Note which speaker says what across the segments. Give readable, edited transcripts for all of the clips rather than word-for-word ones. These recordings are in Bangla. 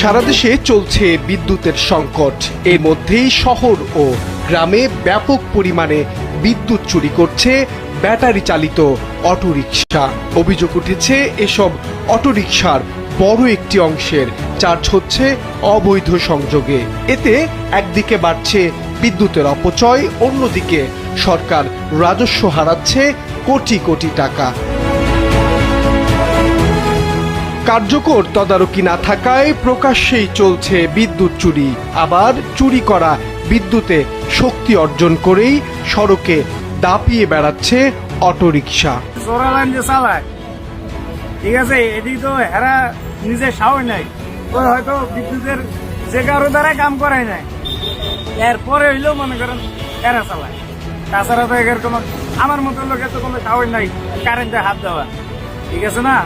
Speaker 1: সারা দেশে চলছে বিদ্যুতের সংকট। এর মধ্যেই শহর ও গ্রামে ব্যাপক পরিমাণে বিদ্যুৎ চুরি করছে ব্যাটারি চালিত অটোরিকশা। অভিযোগ উঠেছে এসব অটোরিকশার বড় একটি অংশের চার্জ হচ্ছে অবৈধ সংযোগে। এতে একদিকে বাড়ছে বিদ্যুতের অপচয়, অন্যদিকে সরকার রাজস্ব হারাচ্ছে কোটি কোটি টাকা। কার্যকর তদারকি না থাকায় প্রকাশ্যেই চলছে বিদ্যুৎ চুরি। আবার চুরি করা বিদ্যুতে শক্তি অর্জন করেই সড়কে দাপিয়ে বেড়াচ্ছে অটোরিকশা।
Speaker 2: ঠিক আছে, এটি তো হেরা নিজে সাহস নাই, ওই হয়তো বিদ্যুতের যে কারো দ্বারা কাম করাই নাই, এরপরে হইলেও মনে করেন এরা চালায়। তাছাড়া তো এর কোনো আমার মতো লোকের তো কোনো সাহস নাই কারেন্টে হাত দেওয়া। ঠিক আছে না,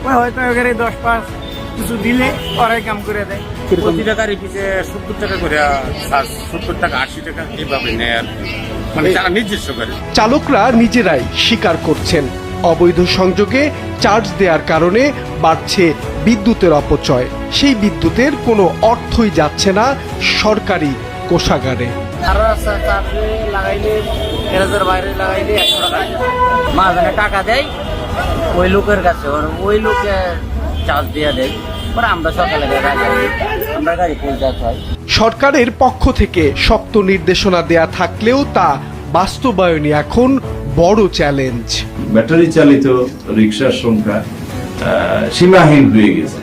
Speaker 2: ওই হয়তো এর 10-5 কিছু দিলে ওরাই কাম করে দেয়।
Speaker 3: প্রতি টাকার পিছে 70 টাকা করে, 70 টাকা 80 টাকা এইভাবে নেয় আর কি। মানে যারা নিজস্ব করে।
Speaker 1: চালকরা নিজেরাই স্বীকার করছেন অবৈধ সংযোগে চার্জ দেওয়ার কারণে বাড়ছে বিদ্যুতের অপচয়। সেই বিদ্যুতের কোনো অর্থই যাচ্ছে না সরকারি কোষাগারে।
Speaker 4: মাঝখানে টাকা দেয় ওই লোকের কাছে, ওই লোকে চার্জ দিয়ে দেয়, আমরা সকালে আমরা গাড়ি পৌঁছাতে হয়।
Speaker 1: সরকারের পক্ষ থেকে শক্ত নির্দেশনা দেয়া থাকলেও তা বাস্তবায়নই এখন বড় চ্যালেঞ্জ।
Speaker 5: ব্যাটারি চালিত রিক্সার সংখ্যা সীমাহীন হয়ে গেছে।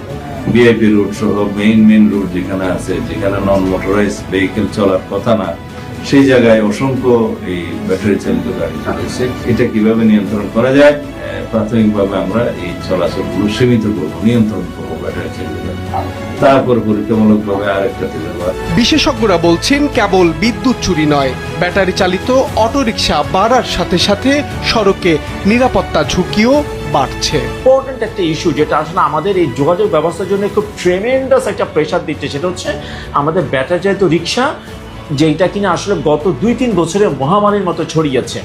Speaker 5: ভিআইপি রুট সহ মেইন রুট যেখানে আছে, যেখানে নন মোটরাইজ ভেহিকেল চলার কথা না, সেই জায়গায় অসংখ্য এই ব্যাটারি চালিত গাড়ি চলেছে। এটা কিভাবে নিয়ন্ত্রণ করা যায়? প্রাথমিকভাবে আমরা এই চলাচলগুলো সীমিত করবো, নিয়ন্ত্রণ করবো ব্যাটারি চালিত গাড়ি, তারপর পরীক্ষামূলকভাবে আরেকটা তুলে।
Speaker 1: বিশেষজ্ঞরা বলছেন কেবল বিদ্যুৎ চুরি নয়, ব্যাটারি চালিত অটোরিকশা বাড়ার সাথে সাথে সড়কে নিরাপত্তা ঝুঁকিও বাড়ছে।
Speaker 6: ইম্পর্টেন্ট একটা ইস্যু যেটা আসলে আমাদের এই যোগাযোগ ব্যবস্থার জন্য খুব ট্রেমেন্ডাস একটা প্রেশার দিচ্ছে, সেটা হচ্ছে আমাদের ব্যাটারি চালিত রিক্সা, যেটা কিনা আসলে গত 2-3 বছরে মহামারীর মতো ছড়িয়েছে।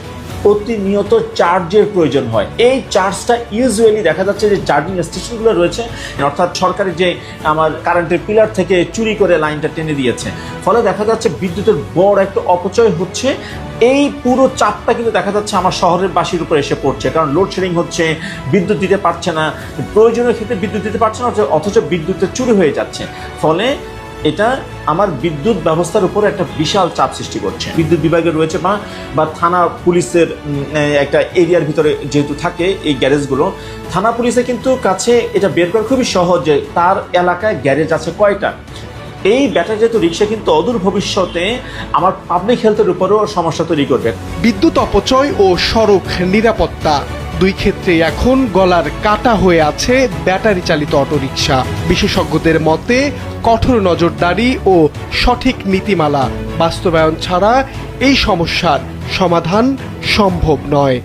Speaker 6: প্রতিনিয়ত চার্জের প্রয়োজন হয়। এই চার্জটা ইউজুয়ালি দেখা যাচ্ছে যে চার্জিং স্টেশনগুলো রয়েছে, অর্থাৎ সরকারের যে আমার কারেন্টের পিলার থেকে চুরি করে লাইনটা টেনে দিয়েছে, ফলে দেখা যাচ্ছে বিদ্যুতের বড় একটা অপচয় হচ্ছে। এই পুরো চাপটা কিন্তু দেখা যাচ্ছে আমার শহরের বাসীর উপর এসে পড়ছে, কারণ লোডশেডিং হচ্ছে, বিদ্যুৎ দিতে পারছে না, প্রয়োজনীয় ক্ষেত্রে বিদ্যুৎ দিতে পারছে না, অথচ বিদ্যুতের চুরি হয়ে যাচ্ছে। ফলে এটা আমার বিদ্যুৎ ব্যবস্থার উপর একটা বিশাল চাপ সৃষ্টি করছে। বিদ্যুৎ বিভাগে রয়েছে বা থানা পুলিশের একটা এরিয়ার ভিতরে যেহেতু থাকে এই গ্যারেজগুলো, থানা পুলিশের কিন্তু কাছে এটা বের করা খুবই সহজ যে তার এলাকায় গ্যারেজ আছে কয়টা। এই ব্যাটারি চালিত রিক্সা কিন্তু অদূর ভবিষ্যতে আমার পাবলিক হেলথের উপরও সমস্যা তৈরি করবে।
Speaker 1: বিদ্যুৎ অপচয় ও সড়ক নিরাপত্তা দুই ক্ষেত্রে এখন গলার কাটা হয়ে আছে ব্যাটারি চালিত অটোরিকশা। বিশেষজ্ঞদের মতে কঠোর নজরদারি ও সঠিক নীতিমালা বাস্তবায়ন ছাড়া এই সমস্যার সমাধান সম্ভব নয়।